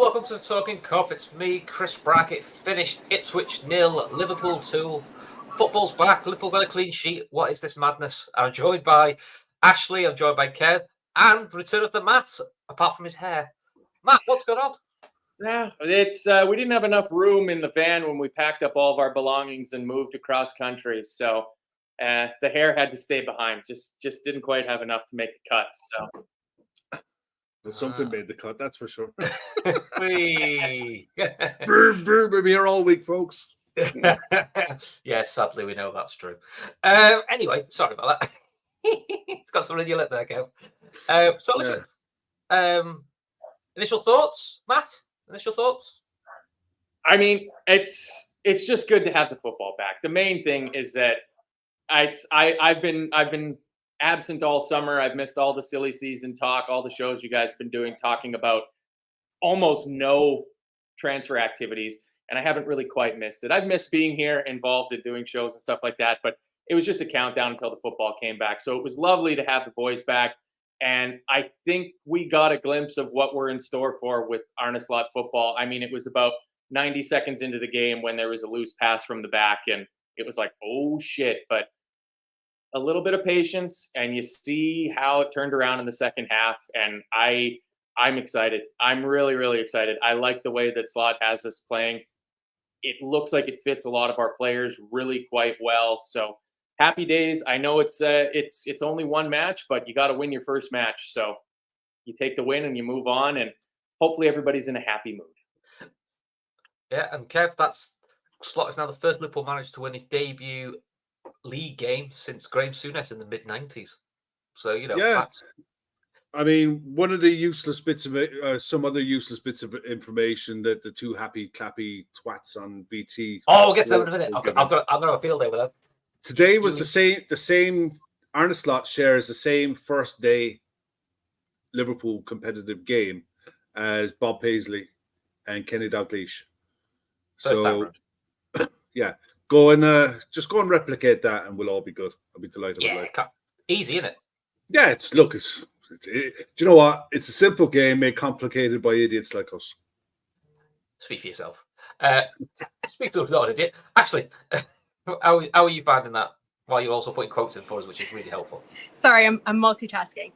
welcome to Talkin Kop. It's me, Chris Brackett. Finished Ipswich 0, Liverpool 2. Football's back. Liverpool got a clean sheet. What is this madness? I'm joined by Ashley. I'm joined by Kev. And return of the Matt, apart from his hair. Matt, what's going on? Yeah, it's we didn't have enough room in the van when we packed up all of our belongings and moved across country. So the hair had to stay behind. Just didn't quite have enough to make the cut. So. Well, something made the cut, that's for sure. We've been here all week, folks. Yeah, sadly, we know that's true. Anyway, sorry about that. It's got something in your lip there, Kev. So listen, initial thoughts, Matt? Initial thoughts? I mean, it's just good to have the football back. The main thing is that I've been absent all summer. I've missed all the silly season talk, all the shows you guys have been doing, talking about almost no transfer activities, and I haven't really quite missed it. I've missed being here, involved in doing shows and stuff like that, but it was just a countdown until the football came back. So it was lovely to have the boys back, and I think we got a glimpse of what we're in store for with Arneslot football. I mean, it was about 90 seconds into the game when there was a loose pass from the back, and it was like, oh shit, but a little bit of patience, and you see how it turned around in the second half. And I'm excited. I'm really, really excited. I like the way that Slot has us playing. It looks like it fits a lot of our players really quite well. So happy days. I know it's only one match, but you got to win your first match. So you take the win and you move on, and hopefully everybody's in a happy mood. Yeah, and Kev, Slot is now the first Liverpool manager to win his debut league game since Graham Souness in the mid-90s. So, that's... I mean, one of the useless bits of it, some other useless bits of information that the two happy clappy twats on BT. Oh, we'll get to that in a minute. I've got a field day with them. Today was the same. Arneslot shares the same first day Liverpool competitive game as Bob Paisley and Kenny Dalglish. So, yeah. Just go and replicate that, and we'll all be good. I'll be delighted with that. Easy, isn't it? Yeah, do you know what? It's a simple game made complicated by idiots like us. Speak for yourself. Speak to us, not an idiot. Actually, how are you finding that? While you're also putting quotes in for us, which is really helpful. Sorry, I'm multitasking.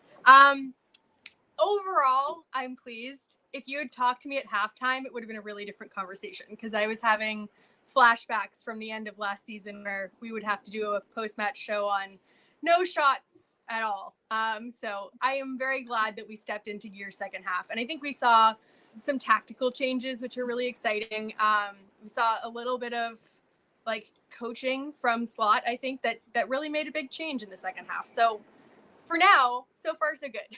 Overall, I'm pleased. If you had talked to me at halftime, it would have been a really different conversation, because I was having flashbacks from the end of last season where we would have to do a post-match show on no shots at all. So I am very glad that we stepped into gear second half. And I think we saw some tactical changes, which are really exciting. We saw a little bit of coaching from Slot, I think that really made a big change in the second half. So for now, so far so good.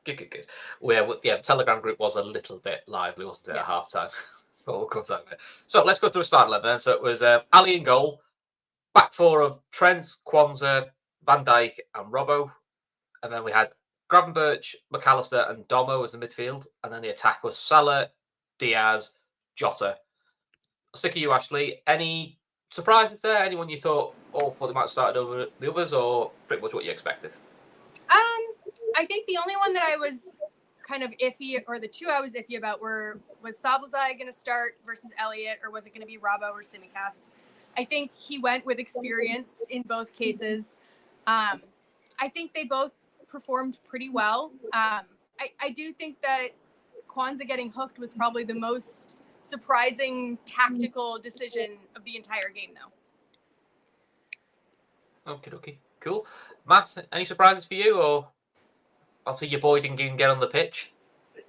Good. Well, yeah, the Telegram group was a little bit lively, wasn't it, at halftime? We'll come to that. So let's go through a start 11 then. So it was Ali in goal, back four of Trent, Kwanzaa, Van Dijk, and Robbo. And then we had Gravenberch, McAllister, and Domo as the midfield. And then the attack was Salah, Diaz, Jota. I'll stick to you, Ashley. Any surprises there? Anyone you thought they might have started over the others, or pretty much what you expected? I think the only one that I was kind of iffy, or the two I was iffy about, was Szoboszlai going to start versus Elliott, or was it going to be Robbo or Tsimikas? I think he went with experience in both cases. I think they both performed pretty well. I do think that Kwanzaa getting hooked was probably the most surprising tactical decision of the entire game, though. Okay, cool. Matt, any surprises for you, or obviously your boy didn't get on the pitch?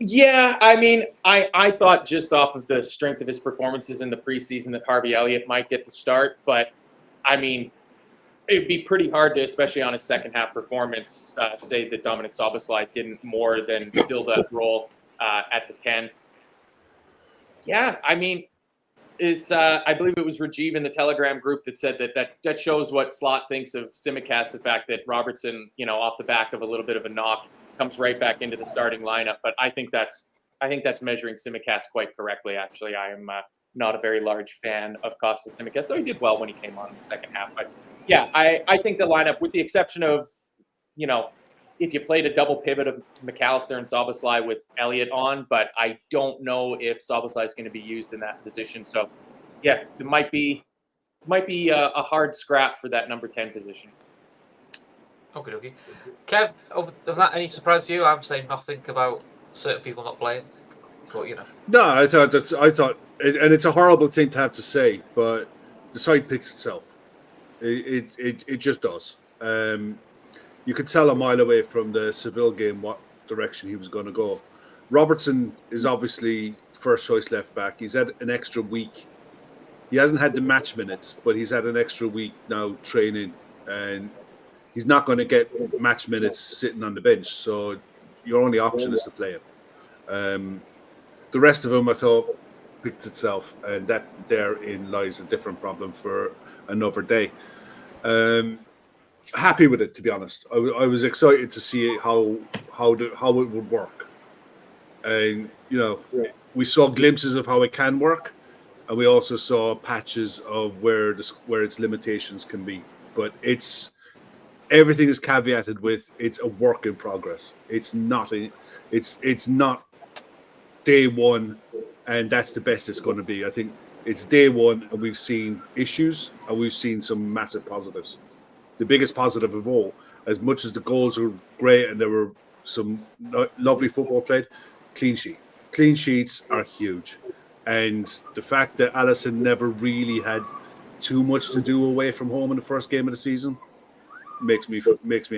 Yeah, I mean, I thought just off of the strength of his performances in the preseason that Harvey Elliott might get the start, but I mean, it'd be pretty hard to, especially on his second half performance, say that Dominic Szoboszlai didn't more than fill that role at the 10. Yeah, I mean, I believe it was Rajiv in the Telegram group that said that shows what Slot thinks of Tsimikas, the fact that Robertson, off the back of a little bit of a knock, comes right back into the starting lineup. But I think that's measuring Tsimikas quite correctly. Actually, I am not a very large fan of Kostas Tsimikas, though he did well when he came on in the second half. But yeah, I think the lineup, with the exception of if you played a double pivot of McAllister and Szoboszlai with Elliott on, but I don't know if Szoboszlai is going to be used in that position. So, yeah, it might be a hard scrap for that number 10 position. Okay. Kev, other than that, any surprise to you? I'm saying nothing about certain people not playing, but No, I thought, and it's a horrible thing to have to say, but the side picks itself. It just does. You could tell a mile away from the Seville game what direction he was going to go. Robertson is obviously first choice left back. He's had an extra week. He hasn't had the match minutes, but he's had an extra week now training, and he's not going to get match minutes sitting on the bench. So your only option is to play him. The rest of them, I thought, picked itself, and that therein lies a different problem for another day. Happy with it, to be honest. I was excited to see how it would work, and we saw glimpses of how it can work, and we also saw patches of where its limitations can be. But everything is caveated with it's a work in progress. It's not day one, and that's the best it's going to be. I think it's day one, and we've seen issues, and we've seen some massive positives. The biggest positive of all, as much as the goals were great and there were some lovely football played, clean sheet. Clean sheets are huge. And the fact that Allison never really had too much to do away from home in the first game of the season makes me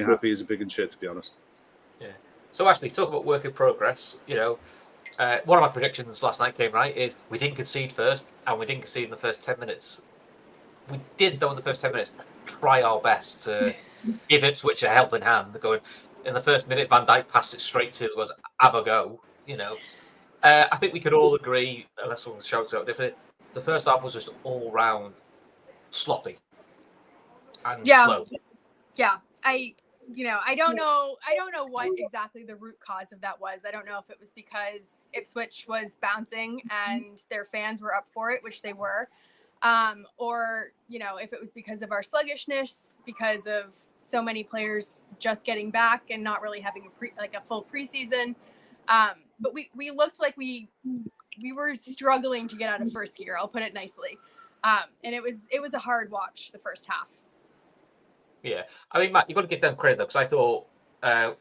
happy as a pig in shit, to be honest. Yeah. So actually, talk about work in progress. One of my predictions last night came right. Is we didn't concede first, and we didn't concede in the first 10 minutes. We did, though, in the first 10 minutes, try our best to give Ipswich a helping hand. Going in the first minute, Van Dijk passed it straight to us. Have a go. I think we could all agree, unless someone shouts out differently, the first half was just all round sloppy and slow. Yeah, I don't know what exactly the root cause of that was. I don't know if it was because Ipswich was bouncing and their fans were up for it, which they were. Or if it was because of our sluggishness, because of so many players just getting back and not really having a full preseason. But we looked like we were struggling to get out of first gear. I'll put it nicely. And it was a hard watch the first half. Yeah, I mean, Matt, you've got to give them credit though, because I thought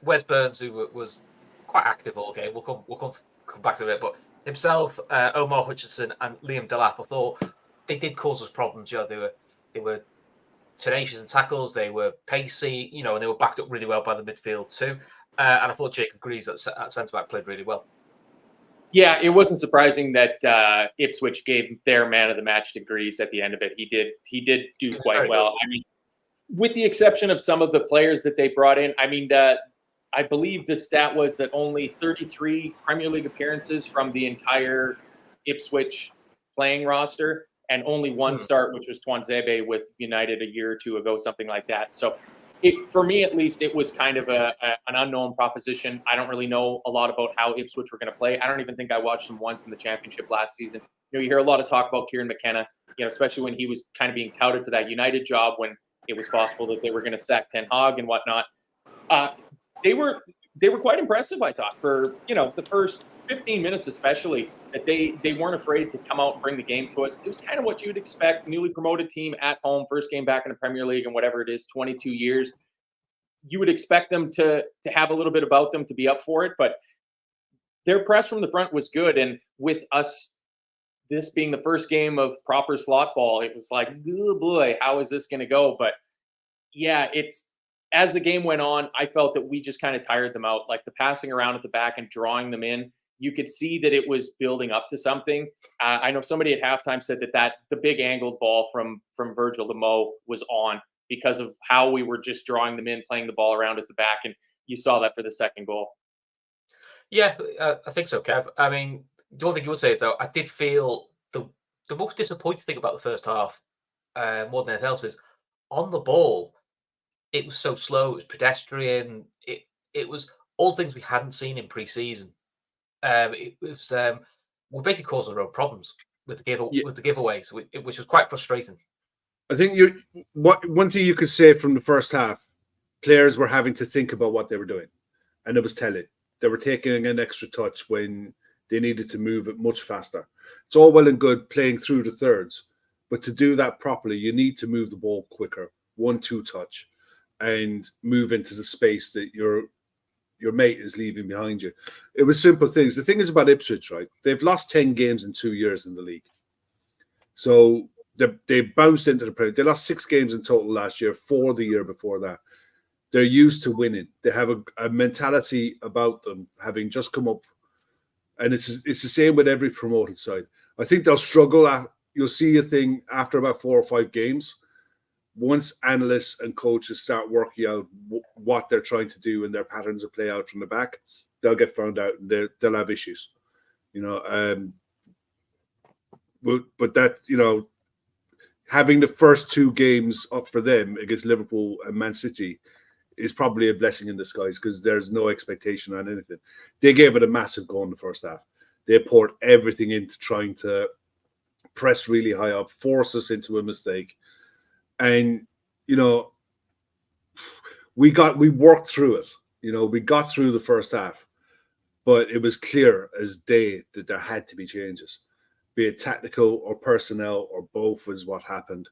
Wes Burns, who was quite active all game, we'll come back to it, but himself, Omar Hutchinson, and Liam Delap, I thought they did cause us problems. They were tenacious in tackles, they were pacey, and they were backed up really well by the midfield too. And I thought Jacob Greaves at centre back played really well. Yeah, it wasn't surprising that Ipswich gave their man of the match to Greaves at the end of it. He did do quite well. I mean, with the exception of some of the players that they brought in, I mean, I believe the stat was that only 33 Premier League appearances from the entire Ipswich playing roster, and only one start, which was Twanzebe with United a year or two ago, something like that. So, for me at least, it was kind of an unknown proposition. I don't really know a lot about how Ipswich were going to play. I don't even think I watched them once in the championship last season. You hear a lot of talk about Kieran McKenna, especially when he was kind of being touted for that United job when it was possible that they were going to sack Ten Hag and whatnot. They were quite impressive, I thought, for the first 15 minutes especially, that they weren't afraid to come out and bring the game to us. It was kind of what you'd expect. Newly promoted team at home, first game back in the Premier League in whatever it is, 22 years. You would expect them to have a little bit about them to be up for it, but their press from the front was good. And with us, this being the first game of proper slot ball, it was like, oh boy, how is this going to go? But yeah, as the game went on, I felt that we just kind of tired them out. Like the passing around at the back and drawing them in, you could see that it was building up to something. I know somebody at halftime said that the big angled ball from Virgil to Mo was on because of how we were just drawing them in, playing the ball around at the back, and you saw that for the second goal. Yeah, I think so, Kev. I mean, the only thing you would say is, though, I did feel the most disappointing thing about the first half, more than anything else, is on the ball, it was so slow, it was pedestrian, it was all things we hadn't seen in pre-season. It was we basically caused our own problems with the giveaways, which was quite frustrating. I think one thing you could say from the first half, players were having to think about what they were doing, and it was telling. They were taking an extra touch when they needed to move it much faster. It's all well and good playing through the thirds, but to do that properly, you need to move the ball quicker, 1-2 touch, and move into the space that your mate is leaving behind you. It was simple things. The thing is about Ipswich, right? They've lost 10 games in 2 years in the league. So they bounced into the Premier. They lost 6 games in total last year, 4 the year before that. They're used to winning. They have a mentality about them, having just come up. And it's the same with every promoted side. I think they'll struggle. You'll see a thing after about 4 or 5 games. Once analysts and coaches start working out what they're trying to do and their patterns of play out from the back, they'll get found out and they'll have issues. But that, having the first 2 games up for them against Liverpool and Man City is probably a blessing in disguise because there's no expectation on anything. They gave it a massive go in the first half. They poured everything into trying to press really high up, force us into a mistake. And, we worked through it. We got through the first half, but it was clear as day that there had to be changes, be it tactical or personnel or both was what happened.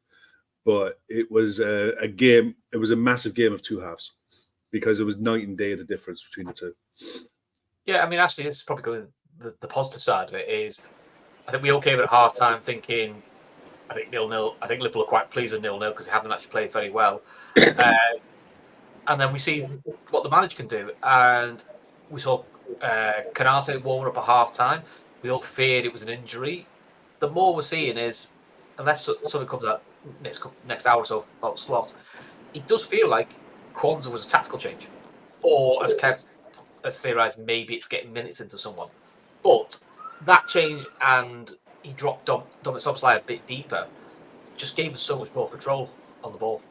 But it was a game. It was a massive game of 2 halves because it was night and day the difference between the two. Yeah, I mean, actually, it's probably going. The positive side of it is, I think we all came at half time thinking, I think 0-0. I think Liverpool are quite pleased with 0-0 because they haven't actually played very well. And then we see what the manager can do. And we saw Canate warming up at half time. We all feared it was an injury. The more we're seeing is, unless something comes out next hour or so about slots, it does feel like Kwanzaa was a tactical change. Or, as Kev has theorised, maybe it's getting minutes into someone. But that change and he dropped Dominic Szoboszlai a bit deeper just gave us so much more control on the ball.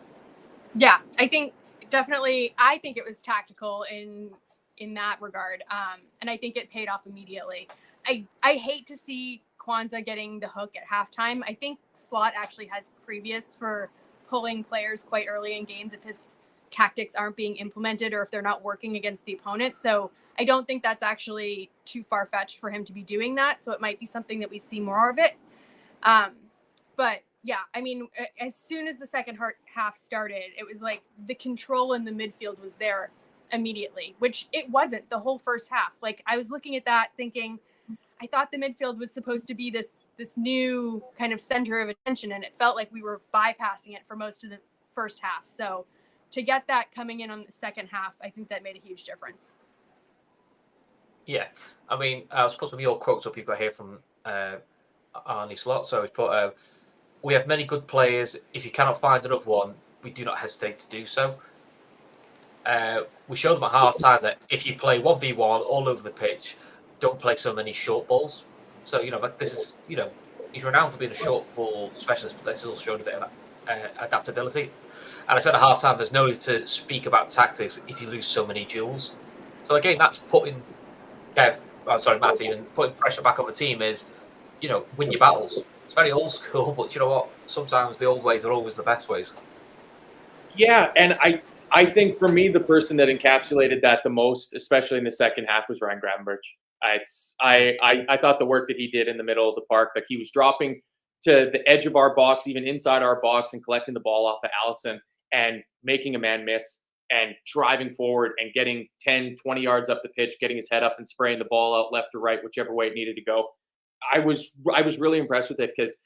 Yeah, I think it was tactical in that regard. And I think it paid off immediately. I hate to see Kwanzaa getting the hook at halftime. I think Slot actually has previous for pulling players quite early in games if his tactics aren't being implemented or if they're not working against the opponent. So I don't think that's actually too far-fetched for him to be doing that. So it might be something that we see more of it. But yeah, I mean, as soon as the second half started, it was like the control in the midfield was there immediately, which it wasn't the whole first half. Like I was looking at that thinking, I thought the midfield was supposed to be this new kind of center of attention, and it felt like we were bypassing it for most of the first half. So to get that coming in on the second half, I think that made a huge difference. Yeah, I mean, I was supposed to be your quotes up you've got here from Arnie Slot. So he put, we have many good players. If you cannot find another one, we do not hesitate to do so. We showed them at half time that if you play 1v1 all over the pitch, don't play so many short balls. So, this is, he's renowned for being a short ball specialist, but this has also shown a bit of adaptability. And I said at half time, there's no need to speak about tactics if you lose so many duels. So again, that's putting Matt, even putting pressure back on the team is, win your battles. It's very old school, but you know what? Sometimes the old ways are always the best ways. Yeah, and I think for me, the person that encapsulated that the most, especially in the second half, was Ryan Gravenberch. I thought the work that he did in the middle of the park, like he was dropping to the edge of our box, even inside our box, and collecting the ball off of Allison and making a man miss and driving forward and getting 10, 20 yards up the pitch, getting his head up and spraying the ball out left or right, whichever way it needed to go. I was really impressed with it because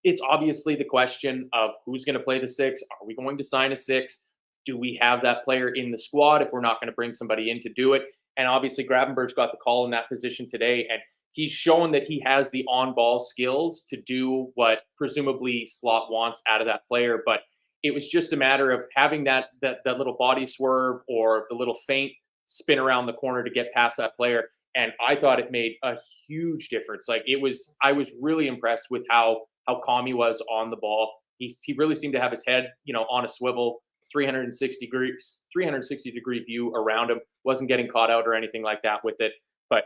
it's obviously the question of who's going to play the 6. Are we going to sign a 6? Do we have that player in the squad if we're not going to bring somebody in to do it? And obviously Gravenberch got the call in that position today, and he's shown that he has the on-ball skills to do what presumably Slot wants out of that player. But it was just a matter of having that little body swerve or the little feint spin around the corner to get past that player. And I thought it made a huge difference. I was really impressed with how calm he was on the ball. He really seemed to have his head, on a swivel, 360 degree view around him. Wasn't getting caught out or anything like that with it. But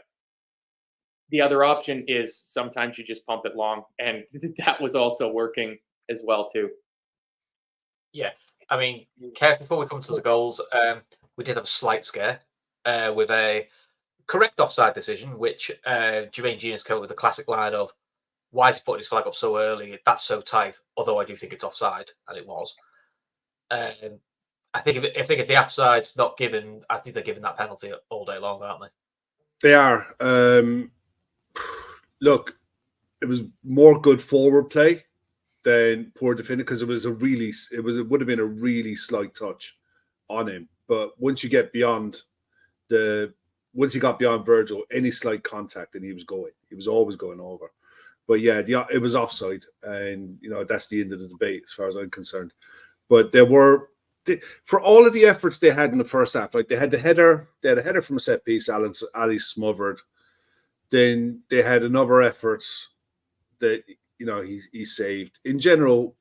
the other option is sometimes you just pump it long, and that was also working as well too. Yeah, I mean, Kev, before we come to the goals, we did have a slight scare with a correct offside decision, which Jermaine Genius came up with the classic line of, why is he putting his flag up so early? That's so tight, although I do think it's offside, and it was. I think if the offside's not given, I think they're giving that penalty all day long, aren't they? They are. Look, it was more good forward play than poor defending because it would have been a really slight touch on him. But once you got beyond Virgil, any slight contact and he was always going over. But yeah, it was offside, and that's the end of the debate as far as I'm concerned. But for all of the efforts they had in the first half, like they had a header from a set piece, Ali smothered. Then they had another effort that he saved. In general,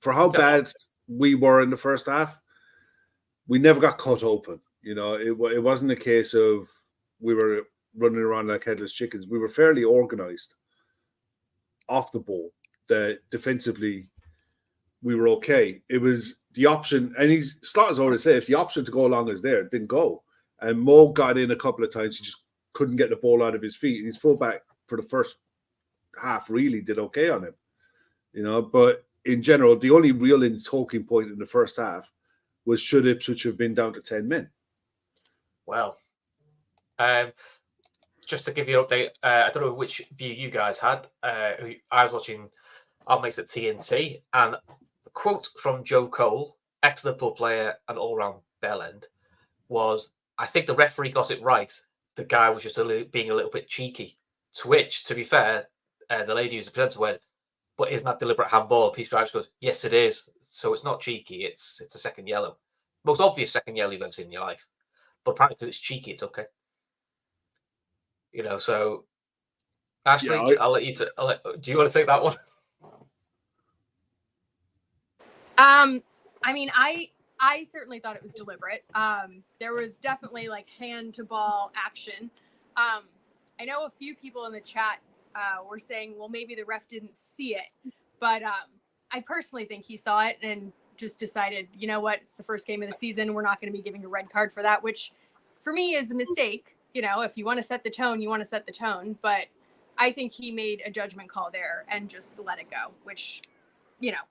for how bad we were in the first half, we never got cut open. It wasn't a case of we were running around like headless chickens. We were fairly organized off the ball. That defensively we were okay. It was the option, and Slotter's already said, if the option to go along is there, it didn't go. And Mo got in a couple of times. He just couldn't get the ball out of his feet. And his fullback for the first half really did okay on him. But in general, the only real talking point in the first half was should Ipswich have been down to 10 men? Well, just to give you an update, I don't know which view you guys had. I was watching our mates at TNT, and the quote from Joe Cole, ex-Liverpool player and all-round bell end, was, I think the referee got it right. The guy was just being a little bit cheeky. To which, to be fair, the lady who's the presenter went, but isn't that deliberate handball? Peter Grimes goes, yes, it is. So it's not cheeky. It's a second yellow. Most obvious second yellow you've ever seen in your life. But apparently because it's cheeky, it's okay. So Ashley, Yeah, I'll let you. Do you want to take that one? I mean, I certainly thought it was deliberate. There was definitely like hand to ball action. I know a few people in the chat were saying, well, maybe the ref didn't see it, but I personally think he saw it and just decided, you know what, it's the first game of the season. We're not going to be giving a red card for that, which for me is a mistake. If you want to set the tone, you want to set the tone. But I think he made a judgment call there and just let it go, which,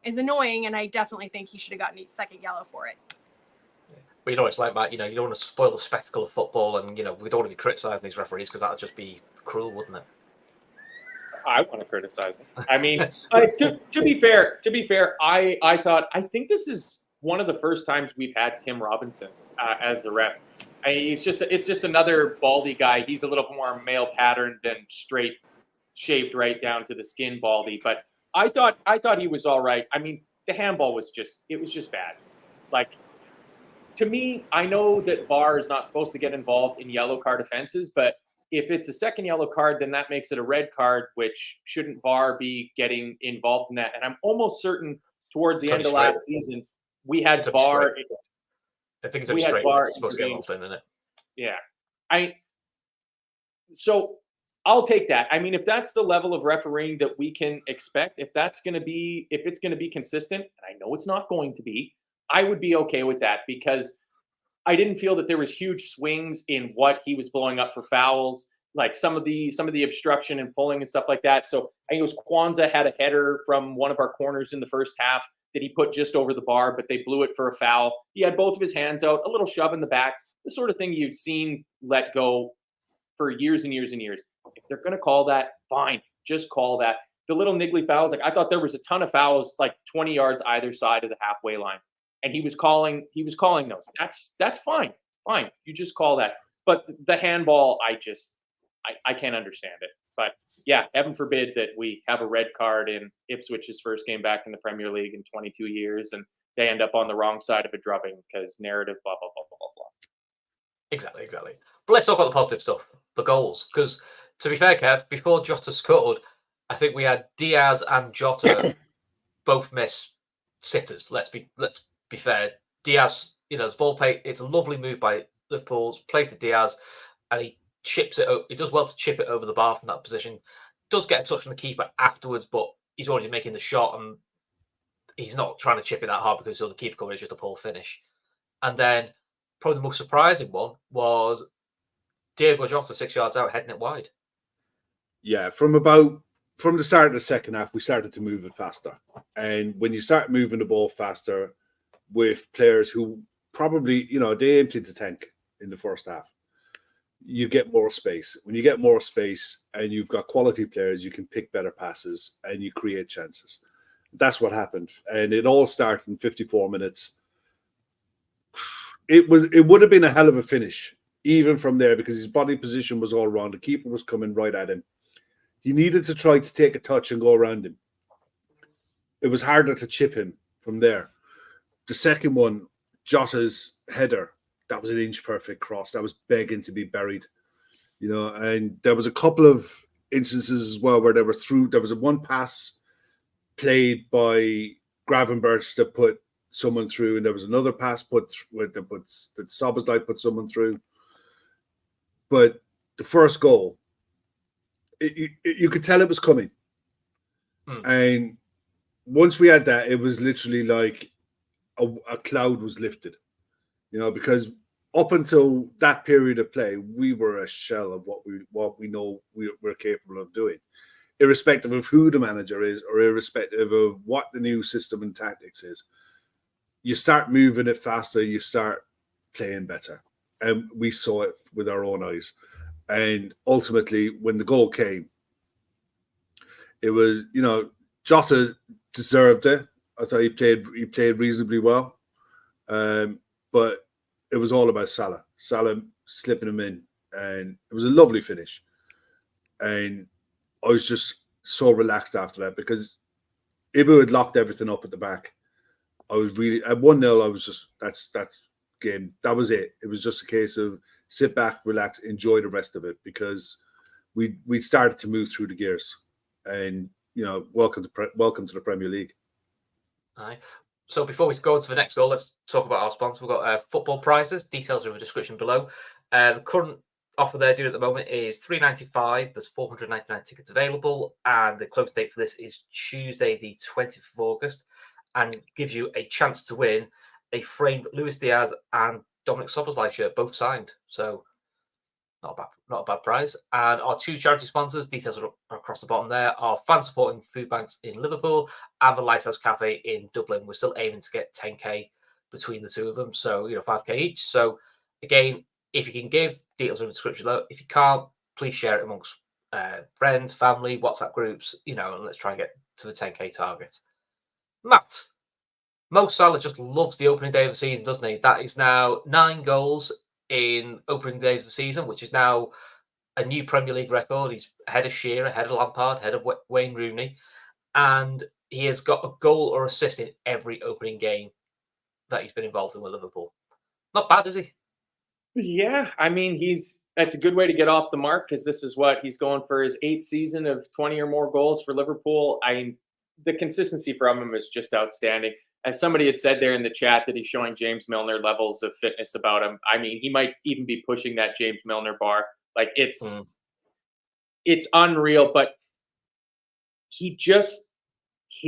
is annoying. And I definitely think he should have gotten a second yellow for it. But it's like that, you don't want to spoil the spectacle of football, and, we don't want to be criticising these referees because that would just be cruel, wouldn't it? I want to criticize him. I mean, to be fair, I think this is one of the first times we've had Tim Robinson as the ref. It's just another baldy guy. He's a little more male patterned than straight shaved right down to the skin baldy. But I thought he was all right. I mean, the handball was just bad. Like, to me, I know that VAR is not supposed to get involved in yellow card offenses, but if it's a second yellow card, then that makes it a red card, which shouldn't VAR be getting involved in that? And I'm almost certain towards the end of last season, we had VAR. I think it's straight when it's supposed to get involved in, isn't it? Yeah. So I'll take that. I mean, if that's the level of refereeing that we can expect, if it's going to be consistent, and I know it's not going to be, I would be okay with that because I didn't feel that there was huge swings in what he was blowing up for fouls, like some of the obstruction and pulling and stuff like that. So I think it was Kwanzaa had a header from one of our corners in the first half that he put just over the bar, but they blew it for a foul. He had both of his hands out, a little shove in the back, the sort of thing you've seen let go for years and years and years. If they're going to call that, fine, just call that. The little niggly fouls, like I thought there was a ton of fouls, like 20 yards either side of the halfway line. And he was calling those. That's fine. Fine. You just call that. But the handball, I can't understand it. But yeah, heaven forbid that we have a red card in Ipswich's first game back in the Premier League in 22 years and they end up on the wrong side of a drubbing because narrative, blah, blah, blah, blah, blah. Exactly. But let's talk about the positive stuff, the goals. Because to be fair, Kev, before Jota scored, I think we had Diaz and Jota both miss sitters. Let's be fair. Diaz, his ball play, it's a lovely move by Liverpool's play to Diaz, and he chips it. He does well to chip it over the bar from that position. Does get a touch on the keeper afterwards, but he's already making the shot, and he's not trying to chip it that hard because the keeper coverage is just a poor finish. And then probably the most surprising one was Diego Jota 6 yards out, heading it wide. Yeah, from the start of the second half, we started to move it faster. And when you start moving the ball faster with players who probably, they emptied the tank in the first half, you get more space. When you get more space and you've got quality players, you can pick better passes and you create chances. That's what happened. And it all started in 54 minutes. It would have been a hell of a finish, even from there, because his body position was all wrong. The keeper was coming right at him. He needed to try to take a touch and go around him. It was harder to chip him from there. The second one, Jota's header, that was an inch perfect cross. That was begging to be buried, and there was a couple of instances as well where there was one pass played by Gravenberch that put someone through, and there was another pass that Szoboszlai put someone through. But the first goal, you could tell it was coming. And once we had that, it was literally like a cloud was lifted, because up until that period of play, we were a shell of what we know we're capable of doing, irrespective of who the manager is or irrespective of what the new system and tactics is. You start moving it faster, you start playing better. And we saw it with our own eyes. And ultimately, when the goal came, it was, Jota deserved it. I thought he played reasonably well. But it was all about Salah. Salah slipping him in. And it was a lovely finish. And I was just so relaxed after that because Ibu had locked everything up at the back. I was really at 1-0. I was just that's game. That was it. It was just a case of sit back, relax, enjoy the rest of it because we started to move through the gears. And welcome to the Premier League. Aye. So before we go to the next goal, let's talk about our sponsor. We've got football prizes. Details are in the description below. The current offer they're doing at the moment is $3.95. There's 499 tickets available, and the close date for this is Tuesday, the 20th of August, and gives you a chance to win a framed Luis Diaz and Dominic Szoboszlai shirt, both signed. So not a bad prize. And our two charity sponsors, details are across the bottom there, are Fan Supporting Food Banks in Liverpool and the Lighthouse Cafe in Dublin. We're still aiming to get 10k between the two of them, so 5k each. So again, if you can give, details are in the description below. If you can't, please share it amongst friends, family, WhatsApp groups, and let's try and get to the 10k target. Matt, Mo Salah just loves the opening day of the season, doesn't he? That is now 9 goals in opening days of the season, which is now a new Premier League record. He's ahead of Shearer, ahead of Lampard, ahead of Wayne Rooney, and he has got a goal or assist in every opening game that he's been involved in with Liverpool. Not bad, is he? Yeah, I mean, that's a good way to get off the mark because this is what he's going for his 8th season of 20 or more goals for Liverpool. The consistency from him is just outstanding. As somebody had said there in the chat that he's showing James Milner levels of fitness about him. I mean, he might even be pushing that James Milner bar. Like it's unreal, but he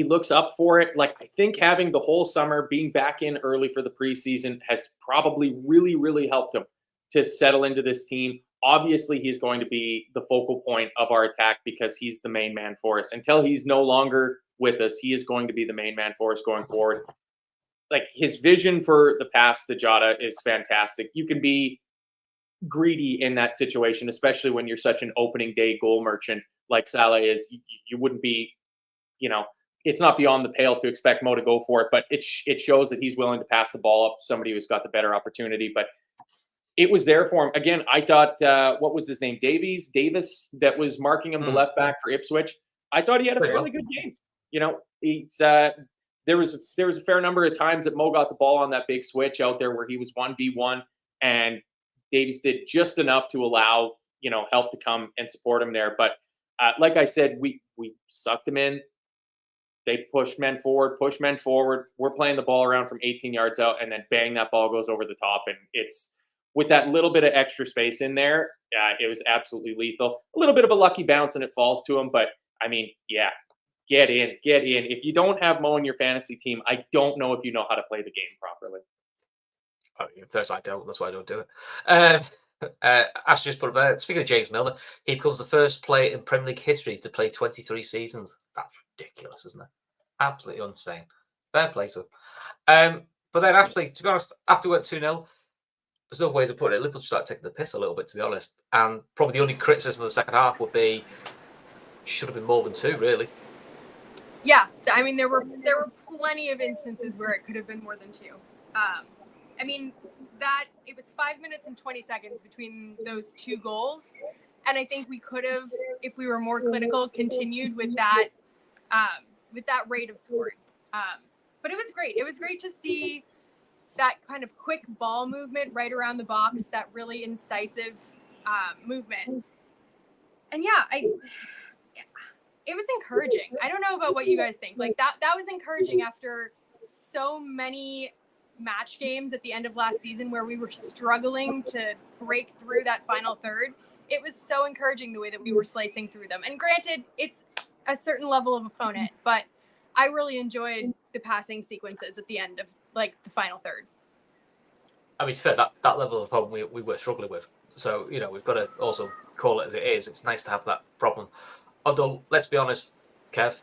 looks up for it. Like I think having the whole summer being back in early for the preseason has probably really, really helped him to settle into this team. Obviously, he's going to be the focal point of our attack because he's the main man for us. Until he's no longer with us, he is going to be the main man for us going forward. Like his vision for the pass to Jota is fantastic. You can be greedy in that situation, especially when you're such an opening day goal merchant like Salah is. You wouldn't be, it's not beyond the pale to expect Mo to go for it, but it shows that he's willing to pass the ball up to somebody who's got the better opportunity. But it was there for him. Again, I thought, what was his name? Davis, that was marking him the left back for Ipswich. I thought he had a fairly good game. There was a fair number of times that Mo got the ball on that big switch out there where he was 1v1, and Davies did just enough to allow, help to come and support him there. But like I said, we sucked them in. They pushed men forward. We're playing the ball around from 18 yards out, and then bang, that ball goes over the top. And it's with that little bit of extra space in there, it was absolutely lethal. A little bit of a lucky bounce and it falls to him. But, I mean, yeah, get in. If you don't have Mo in your fantasy team, I don't know if you know how to play the game properly. First, I don't. That's why I don't do it. Ash just put about. Speaking of James Milner, he becomes the first player in Premier League history to play 23 seasons. That's ridiculous, isn't it? Absolutely insane. Fair play to him. But then, actually, to be honest, after we went 2-0, there's no ways of putting it. Liverpool started taking the piss a little bit, to be honest. And probably the only criticism of the second half would be should have been more than 2, really. Yeah, I mean, there were plenty of instances where it could have been more than 2. I mean, that it was 5 minutes and 20 seconds between those 2 goals, and I think we could have, if we were more clinical, continued with that rate of scoring. But it was great. It was great to see that kind of quick ball movement right around the box, that really incisive movement. And yeah, it was encouraging. I don't know about what you guys think. Like that was encouraging after so many match games at the end of last season where we were struggling to break through that final third. It was so encouraging the way that we were slicing through them. And granted, it's a certain level of opponent, but I really enjoyed the passing sequences at the end of like the final third. I mean, it's fair, that level of opponent we were struggling with. So, we've got to also call it as it is. It's nice to have that problem. Although, let's be honest, Kev,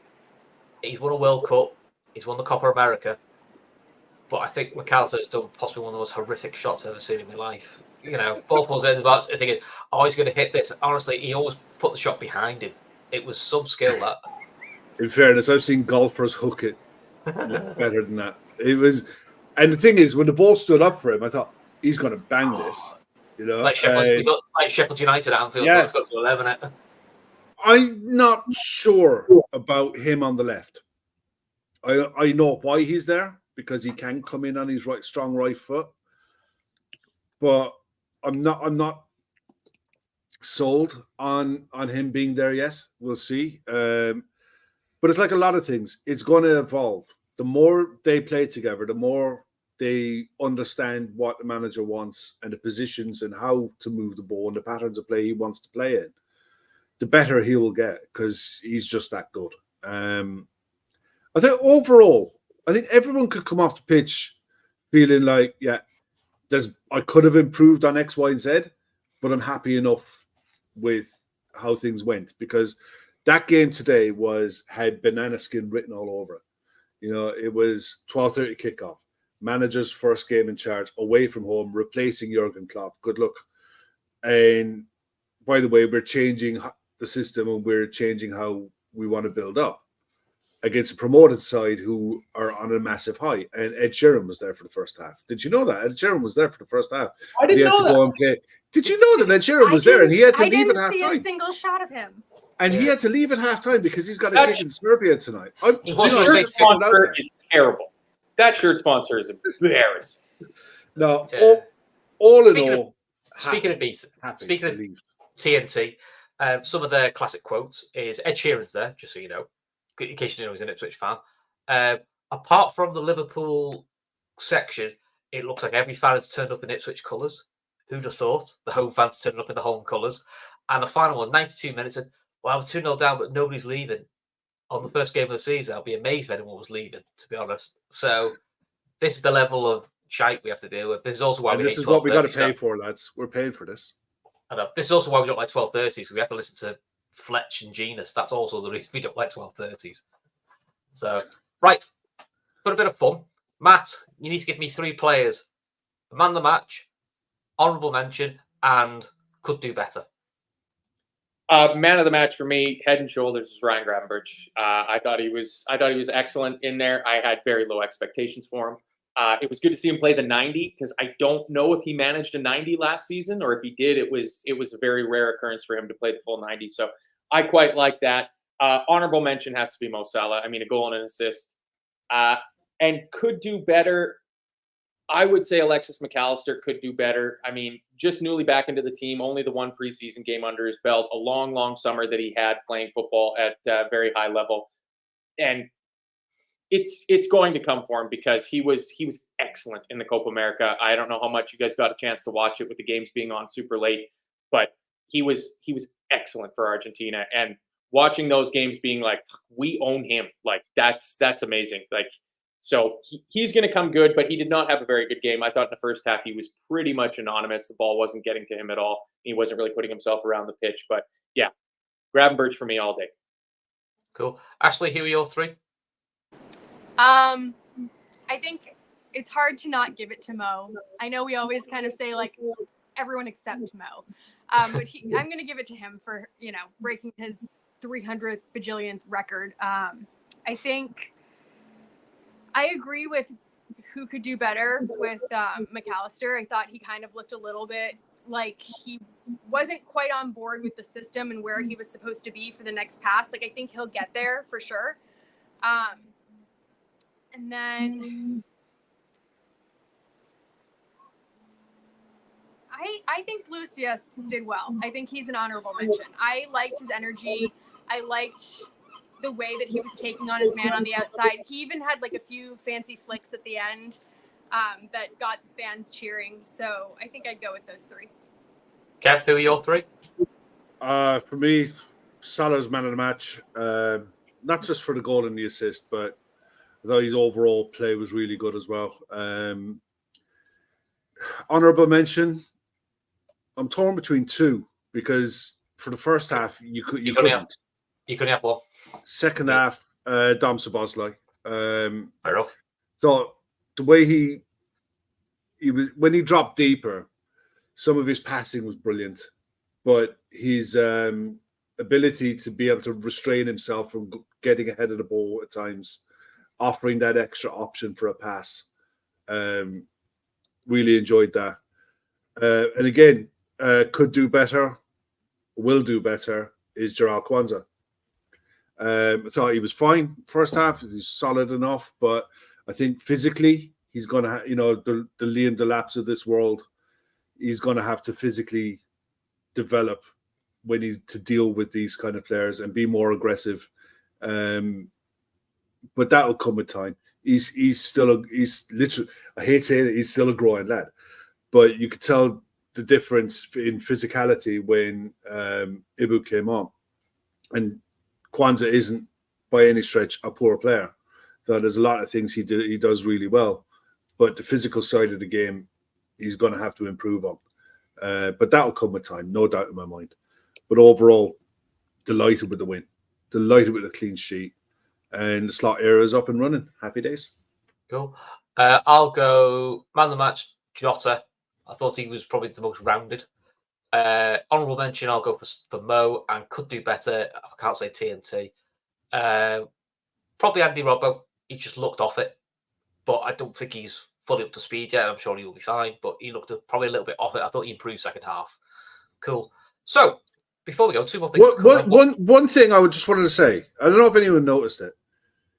he's won a World Cup, he's won the Copa America, but I think McAllister has done possibly one of the most horrific shots I've ever seen in my life. Both balls in the box, thinking, oh, he's going to hit this. Honestly, he always put the shot behind him. It was some skill, that. In fairness, I've seen golfers hook it better than that. It was, and the thing is, when the ball stood up for him, I thought, he's going to bang this. Like Sheffield United at Anfield, yeah. So it's got to 11 it. I'm not sure about him on the left. I know why he's there, because he can come in on his strong right foot. But I'm not sold on him being there yet. We'll see. But it's like a lot of things. It's going to evolve. The more they play together, the more they understand what the manager wants and the positions and how to move the ball and the patterns of play he wants to play in, the better he will get, because he's just that good. I think overall, everyone could come off the pitch feeling like, yeah, I could have improved on X, Y, and Z, but I'm happy enough with how things went, because that game today had banana skin written all over it. It was 12:30 kickoff, manager's first game in charge, away from home, replacing Jurgen Klopp. Good luck. And by the way, we're changing the system and we're changing how we want to build up against a promoted side who are on a massive high. And Ed Sheeran was there for the first half. Did you know that? Ed Sheeran was there for the first half. I didn't know that. Go and play. Did you know that Ed Sheeran was there and he had to leave at half time? I didn't see a single shot of him. And he had to leave at half time because he's got a gig in Serbia tonight. The shirt sponsor is terrible. That shirt sponsor is embarrassing. No, all in all. Speaking of TNT, some of their classic quotes is Ed Sheeran's there, just so you know, in case you didn't know he's an Ipswich fan. Apart from the Liverpool section, it looks like every fan has turned up in Ipswich colours. Who'd have thought? The home fans turned up in the home colours. And the final one, 92 minutes, said, well, I was 2-0 down, but nobody's leaving. On the first game of the season, I'll be amazed if anyone was leaving, to be honest. So this is the level of shite we have to deal with. This is also why this is what we got to pay for, lads. We're paying for this. I know. This is also why we don't like 12:30s. We have to listen to Fletch and Genus. That's also the reason we don't like 12:30s. So, right. For a bit of fun, Matt, you need to give me 3 players. Man of the match, honourable mention, and could do better. Man of the match for me, head and shoulders, is Ryan Gravenberch. I thought he was excellent in there. I had very low expectations for him. It was good to see him play the 90, because I don't know if he managed a 90 last season, or if he did, it was a very rare occurrence for him to play the full 90. So I quite like that. Honorable mention has to be Mo Salah. I mean, a goal and an assist. And could do better. I would say Alexis McAllister could do better. I mean, just newly back into the team, only the one preseason game under his belt, a long, long summer that he had playing football at a very high level. And it's going to come for him, because he was excellent in the Copa America. I don't know how much you guys got a chance to watch it with the games being on super late, but he was excellent for Argentina. And watching those games being like, we own him. Like, that's amazing. Like, so he's going to come good, but he did not have a very good game. I thought in the first half he was pretty much anonymous. The ball wasn't getting to him at all. He wasn't really putting himself around the pitch. But yeah, Gravenberch for me all day. Cool. Ashley, who are your three? I think it's hard to not give it to Mo. I know we always kind of say like everyone except Mo, but I'm going to give it to him for, breaking his 300th bajillionth record. I think I agree with who could do better with McAllister. I thought he kind of looked a little bit like he wasn't quite on board with the system and where he was supposed to be for the next pass. Like, I think he'll get there for sure. And then I think Luis Diaz did well. I think he's an honorable mention. I liked his energy. I liked the way that he was taking on his man on the outside. He even had like a few fancy flicks at the end that got the fans cheering. So I think I'd go with those three. Kev, who are your three? For me, Salah's man of the match. Not just for the goal and the assist, but I thought his overall play was really good as well. Honorable mention. I'm torn between two because for the first half you couldn't. You couldn't have one. Second half, Dom Szoboszlai. Fair enough. So the way he was when he dropped deeper, some of his passing was brilliant, but his ability to be able to restrain himself from getting ahead of the ball at times, offering that extra option for a pass, really enjoyed that. And again, could do better, will do better is Jarrell Kwanzaa. I thought he was fine first half. He's solid enough, but I think physically he's going to, the Liam Delaps of this world, he's going to have to physically develop when he's to deal with these kind of players and be more aggressive. But that'll come with time. He's literally, I hate saying it, he's still a growing lad, but you could tell the difference in physicality when Ibu came on, and Kwanzaa isn't by any stretch a poor player. So there's a lot of things he does really well, but the physical side of the game he's going to have to improve on. But that'll come with time, no doubt in my mind. But overall, delighted with the win, delighted with the clean sheet, and the slot era is up and running. Happy days. Cool. I'll go man of the match, Jota. I thought he was probably the most rounded. Honourable mention, I'll go for Mo, and could do better. I can't say TNT. Probably Andy Robbo. He just looked off it, but I don't think he's fully up to speed yet. I'm sure he will be fine, but he looked probably a little bit off it. I thought he improved second half. Cool. So before we go, two more things. One thing I would just wanted to say. I don't know if anyone noticed it.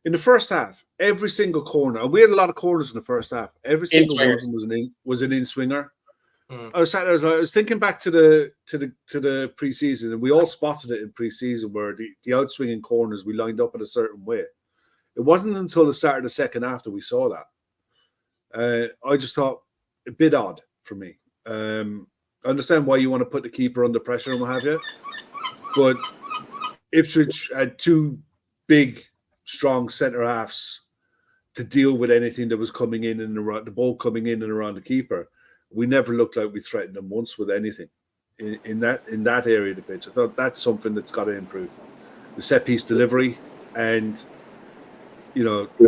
In the first half, every single corner, and we had a lot of corners in the first half. Every single one of them was an in-swinger. I was thinking back to the preseason, and we all spotted it in preseason where the outswinging corners we lined up in a certain way. It wasn't until the start of the second half that we saw that. I just thought a bit odd for me. I understand why you want to put the keeper under pressure and what have you, but Ipswich had two big, strong centre halves to deal with anything that was coming in and around the ball coming in and around the keeper. We never looked like we threatened them once with anything in that area of the pitch. I thought that's something that's got to improve. The set piece delivery and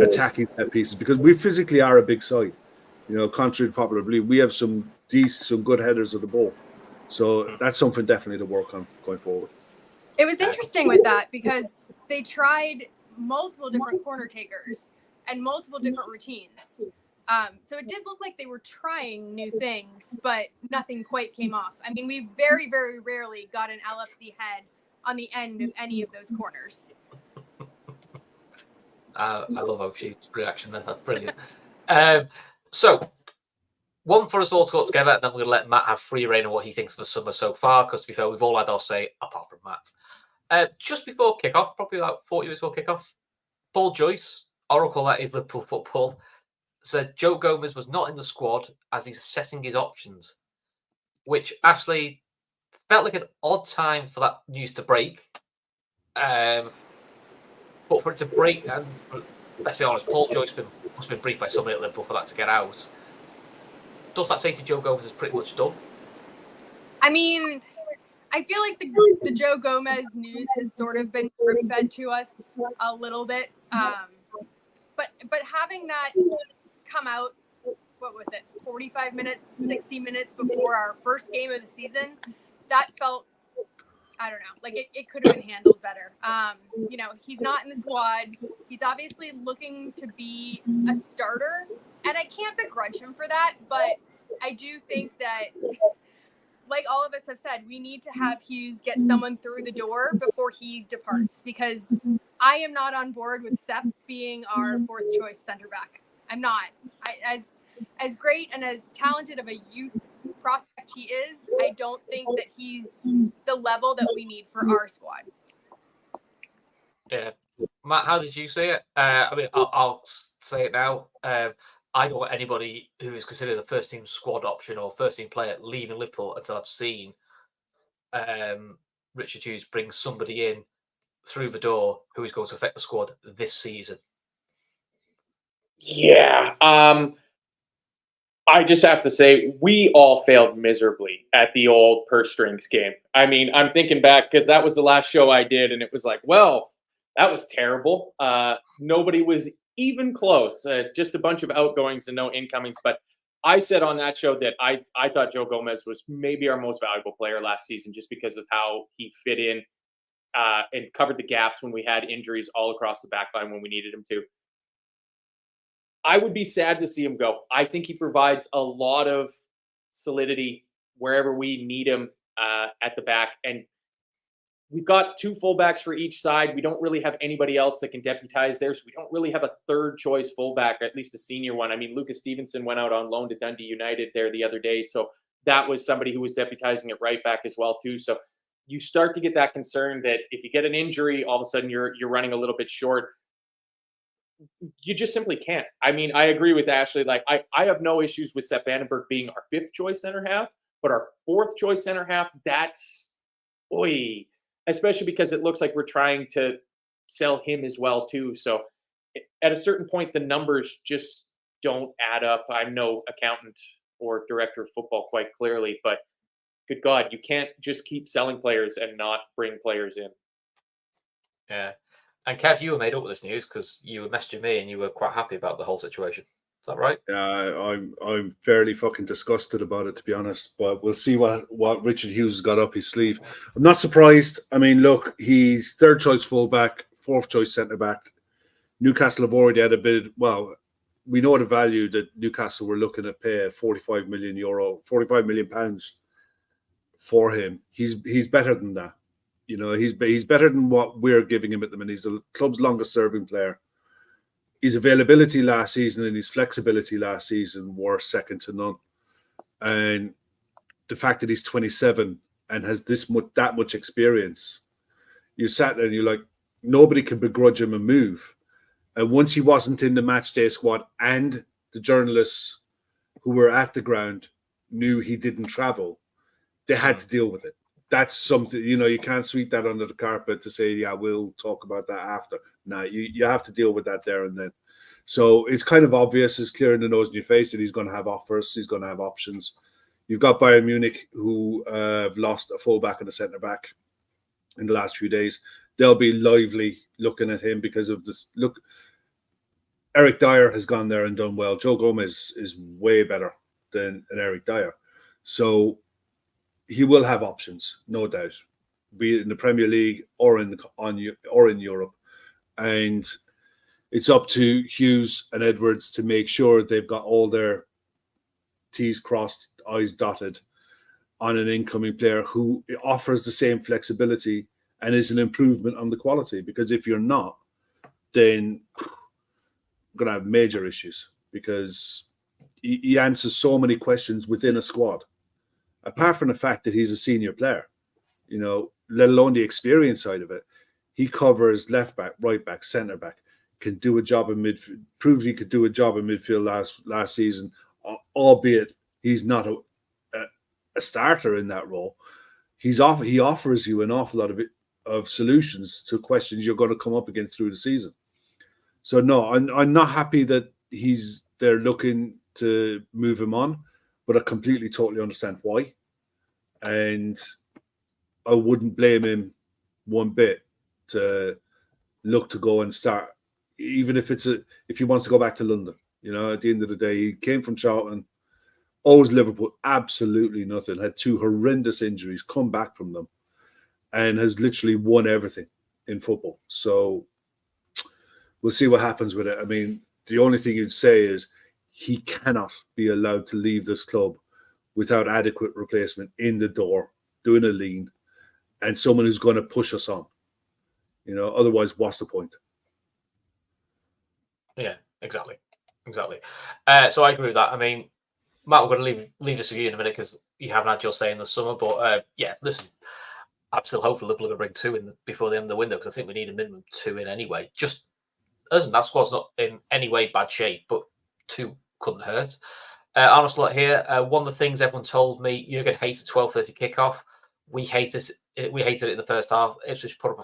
attacking set pieces, because we physically are a big side. Contrary to popular belief, we have some good headers of the ball. So that's something definitely to work on going forward. It was interesting with that because they tried multiple different corner takers and multiple different routines. So it did look like they were trying new things, but nothing quite came off. I mean, we very, very rarely got an LFC head on the end of any of those corners. I love O'Shea's reaction there. That's brilliant. So, one for us all to go together, and then we're going to let Matt have free reign on what he thinks of the summer so far, because to be fair, we've all had our say, apart from Matt. Just before kickoff, probably about 40 minutes before kickoff, Paul Joyce, Oracle that is Liverpool football, said Joe Gomez was not in the squad as he's assessing his options, which actually felt like an odd time for that news to break, But for it to break, and let's be honest, Paul Joyce must have been briefed by somebody at Liverpool for that to get out. Does that say to Joe Gomez is pretty much done? I mean, I feel like the Joe Gomez news has sort of been fed to us a little bit. But having that come out, what was it, 45 minutes, 60 minutes before our first game of the season, that felt, I don't know, like it could have been handled better. He's not in the squad. He's obviously looking to be a starter, and I can't begrudge him for that, but I do think that, like all of us have said, we need to have Hughes get someone through the door before he departs, because I am not on board with Sepp being our fourth choice center back. I'm not. As great and as talented of a youth prospect he is, I don't think that he's the level that we need for our squad. Yeah. Matt, how did you see it? I mean, I'll say it now. I don't want anybody who is considered a first team squad option or first team player leaving Liverpool until I've seen Richard Hughes bring somebody in through the door who is going to affect the squad this season. Yeah. I just have to say, we all failed miserably at the old purse strings game. I mean, I'm thinking back because that was the last show I did, and it was like, well, that was terrible. Nobody was even close. Just a bunch of outgoings and no incomings. But I said on that show that I thought Joe Gomez was maybe our most valuable player last season, just because of how he fit in and covered the gaps when we had injuries all across the back line when we needed him to. I would be sad to see him go. I think he provides a lot of solidity wherever we need him at the back. And we've got two fullbacks for each side. We don't really have anybody else that can deputize there. So we don't really have a third choice fullback, or at least a senior one. I mean, Lucas Stevenson went out on loan to Dundee United there the other day. So that was somebody who was deputizing at right back as well, too. So you start to get that concern that if you get an injury, all of a sudden you're running a little bit short. You just simply can't. I mean, I agree with Ashley. Like, I have no issues with Sepp Vandenberg being our fifth choice center half, but our fourth choice center half, that's, especially because it looks like we're trying to sell him as well, too. So at a certain point, the numbers just don't add up. I'm no accountant or director of football, quite clearly, but good God, you can't just keep selling players and not bring players in. Yeah. And Kev, you were made up with this news because you were messaging me and you were quite happy about the whole situation. Is that right? I'm fairly fucking disgusted about it, to be honest. But we'll see what Richard Hughes has got up his sleeve. I'm not surprised. I mean, look, he's third choice fullback, fourth choice centre back. Newcastle have already had a bid. Well, we know the value that Newcastle were looking at pay £45 million for him. He's better than that. You know, he's better than what we're giving him at the minute. He's the club's longest serving player. His availability last season and his flexibility last season were second to none. And the fact that he's 27 and has that much experience, you sat there and you're like, nobody can begrudge him a move. And once he wasn't in the matchday squad and the journalists who were at the ground knew he didn't travel, they had to deal with it. That's something, you know, you can't sweep that under the carpet to say, yeah, we'll talk about that after. No, you have to deal with that there and then. So it's kind of obvious, it's clear in the nose in your face that he's going to have offers, he's going to have options. You've got Bayern Munich who have lost a fullback and a centre back in the last few days. They'll be lively looking at him because of this. Look, Eric Dyer has gone there and done well. Joe Gomez is way better than Eric Dyer. So he will have options, no doubt, be it in the Premier League or in Europe. And it's up to Hughes and Edwards to make sure they've got all their T's crossed, I's dotted on an incoming player who offers the same flexibility and is an improvement on the quality. Because if you're not, then we're going to have major issues because he answers so many questions within a squad. Apart from the fact that he's a senior player, you know, let alone the experience side of it, he covers left back, right back, centre back, can do a job in midfield, proved he could do a job in midfield last season, albeit he's not a starter in that role. He offers you an awful lot of of solutions to questions you're going to come up against through the season. So no, I'm not happy that they're looking to move him on, but I completely totally understand why, and I wouldn't blame him one bit to look to go and start, even if he wants to go back to London. At the end of the day, he came from Charlton, owes Liverpool absolutely nothing, had 2 horrendous injuries, come back from them, and has literally won everything in football. So we'll see what happens with it. I mean, the only thing you'd say is he cannot be allowed to leave this club without adequate replacement in the door, doing a lean, and someone who's going to push us on. Otherwise, what's the point? Yeah, exactly. So I agree with that. I mean, Matt, we're going to leave this with you in a minute because you haven't had your say in the summer. But yeah, listen, I'm still hopeful Liverpool are going to bring 2 in before the end of the window because I think we need a minimum 2 in anyway. Just listen, that squad's not in any way bad shape, but 2 couldn't hurt. Arnold Slot here. One of the things everyone told me, Jurgen hates a 12:30 kickoff. We hated it in the first half. Ipswich put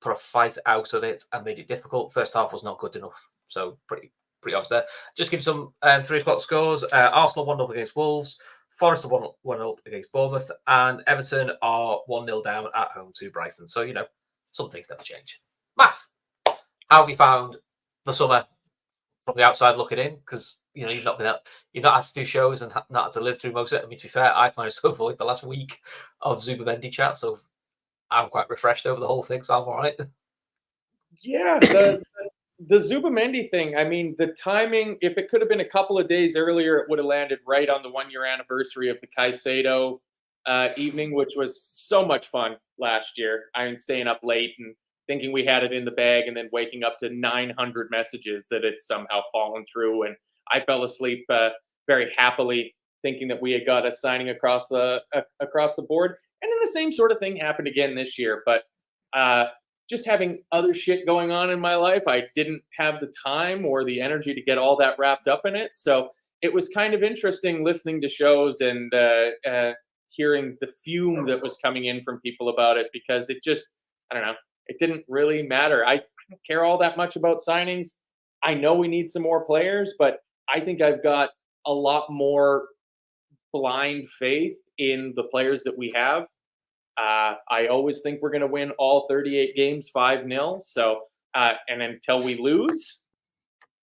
a fight out of it and made it difficult. First half was not good enough. So pretty obvious there. Just give some 3 o'clock scores. Arsenal 1-0 against Wolves. Forest are 1-0 against Bournemouth. And Everton are 1-0 down at home to Brighton. So, some things never change. Matt, how have you found the summer from the outside looking in? Because, you've not had to do shows and not had to live through most of it. I mean, to be fair, I've managed to avoid the last week of Zubimendi chat. So I'm quite refreshed over the whole thing. So I'm all right. Yeah, the Zubimendi thing, I mean, the timing, if it could have been a couple of days earlier, it would have landed right on the 1-year anniversary of the Caicedo evening, which was so much fun last year. I mean, staying up late and thinking we had it in the bag and then waking up to 900 messages that had somehow fallen through. And I fell asleep very happily thinking that we had got a signing across the board. And then the same sort of thing happened again this year. But just having other shit going on in my life, I didn't have the time or the energy to get all that wrapped up in it. So it was kind of interesting listening to shows and hearing the fume that was coming in from people about it, because it just, I don't know, it didn't really matter. I don't care all that much about signings. I know we need some more players, but I think I've got a lot more blind faith in the players that we have. I always think we're going to win all 38 games 5-0. So, and until we lose,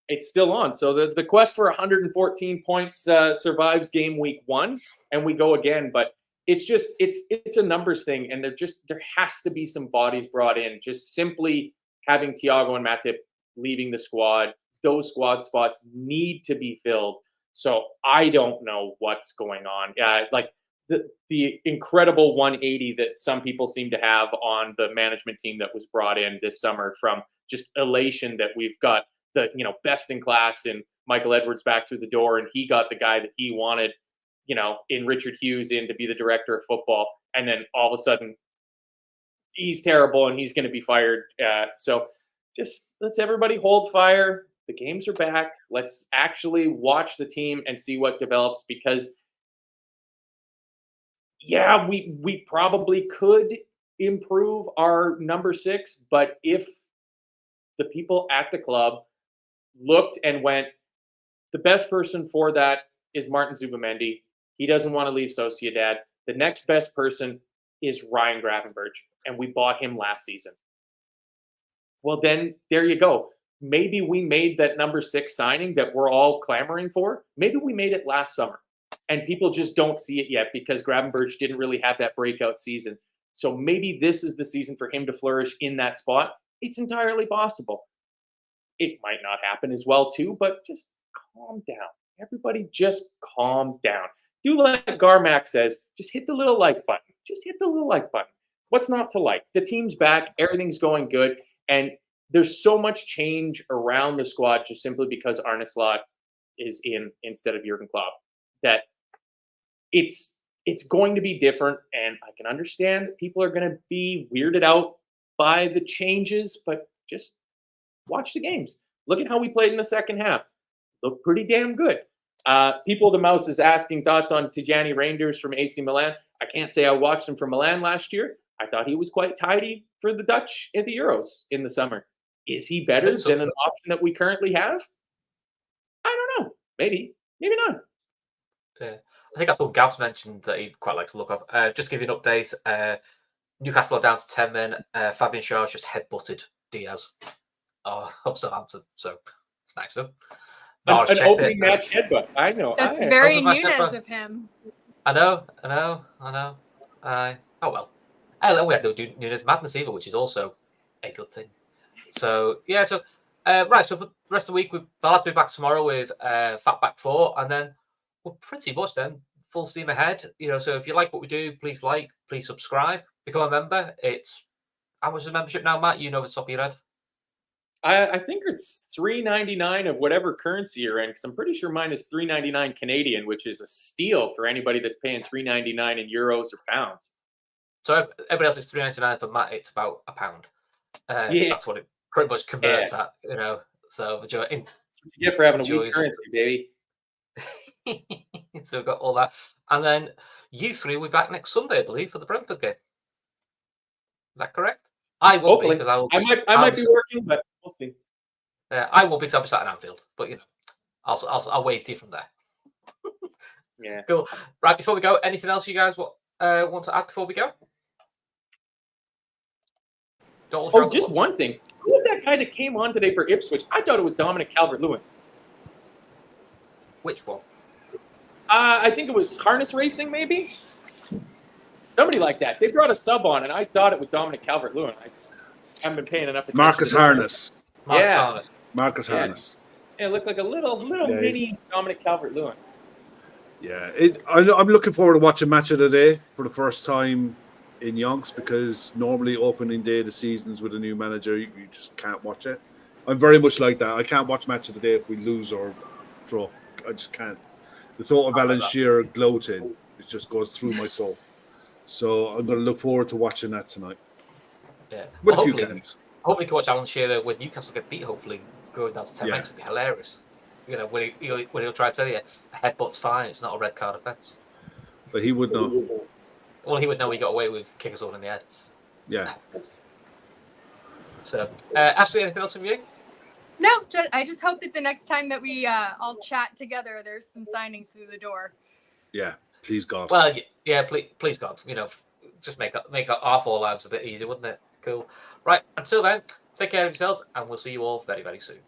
it's still on. So the quest for 114 points survives game week 1, and we go again. But it's just it's a numbers thing, and there has to be some bodies brought in. Just simply having Thiago and Matip leaving the squad, those squad spots need to be filled. So I don't know what's going on. Like the incredible 180 that some people seem to have on the management team that was brought in this summer, from just elation that we've got the best in class and Michael Edwards back through the door, and he got the guy that he wanted, in Richard Hughes in to be the director of football, and then all of a sudden he's terrible and he's going to be fired. So just let's everybody hold fire. The games are back. Let's actually watch the team and see what develops, because yeah, we probably could improve our number 6, but if the people at the club looked and went, the best person for that is Martin Zubimendi. He doesn't want to leave Sociedad. The next best person is Ryan Gravenberch, and we bought him last season. Well, then there you go. Maybe we made that number 6 signing that we're all clamoring for. Maybe we made it last summer, and people just don't see it yet because Gravenberch didn't really have that breakout season. So maybe this is the season for him to flourish in that spot. It's entirely possible. It might not happen as well too, but just calm down. Everybody just calm down. Do like Garmack says, just hit the little like button. Just hit the little like button. What's not to like? The team's back. Everything's going good. And there's so much change around the squad just simply because Arne Slot is in instead of Jurgen Klopp, that it's going to be different. And I can understand that people are going to be weirded out by the changes, but just watch the games. Look at how we played in the second half. Looked pretty damn good. People the Mouse is asking thoughts on Tijani Reinders from AC Milan. I can't say I watched him from Milan last year, I thought he was quite tidy for the Dutch at the Euros in the summer. Is he better than an option that we currently have? I don't know. Maybe not. Yeah. I think that's what Gav's mentioned that he quite likes to look up. Just to give you an update, Newcastle are down to 10 men. Fabian Schär's just headbutted Diaz of Southampton, so it's nice of him. An opening match headbutt. I know. That's very Nunes of him. I know. Oh well. And we had no Nunes madness either, which is also a good thing. So yeah, right. So for the rest of the week, I'll be back tomorrow with Fat Back 4, and then we're pretty much then full steam ahead. So if you like what we do, please subscribe, become a member. It's how much is the membership now, Matt? You know the top of your head. I think it's $3.99 of whatever currency you're in, because I'm pretty sure mine is $3.99 Canadian, which is a steal for anybody that's paying $3.99 in euros or pounds. So everybody else is $3.99. For Matt, it's about £1. That's what it pretty much converts at. So you get for having a weak currency, baby. So we've got all that, and then you three will be back next Sunday, I believe, for the Brentford game. Is that correct? I won't be because I might be working, but we'll see. I won't be because I'll be sat in Anfield, but I'll wave to you from there. Yeah. Cool. Right, before we go, anything else you guys want to add before we go? Just one thing. Who was that guy that came on today for Ipswich? I thought it was Dominic Calvert-Lewin. Which one? I think it was harness racing, maybe? Somebody like that. They brought a sub on, and I thought it was Dominic Calvert-Lewin. I haven't been paying enough attention. Marcus Harness. Marcus Harness. Yeah, it looked like a little mini Dominic Calvert-Lewin. Yeah, I'm looking forward to watching Match of the Day for the first time in Yonks, because normally opening day of the seasons with a new manager, you just can't watch it. I'm very much like that. I can't watch Match of the Day if we lose or draw. I just can't. The thought of Alan Shearer gloating, it just goes through my soul. So I'm going to look forward to watching that tonight. Yeah, with a few cans. Hopefully, we can watch Alan Shearer when Newcastle get beat. Hopefully, going down to 10 minutes would be hilarious. When he'll try to tell you a headbutt's fine, it's not a red card offence. But he would know. Well, he would know he got away with kicking us all in the head. Yeah. So, Ashley, anything else from you? No, I just hope that the next time that we all chat together, there's some signings through the door. Yeah, please God. Well, yeah, please God. Just make our 4 lives a bit easier, wouldn't it? Cool. Right, until then, take care of yourselves, and we'll see you all very, very soon.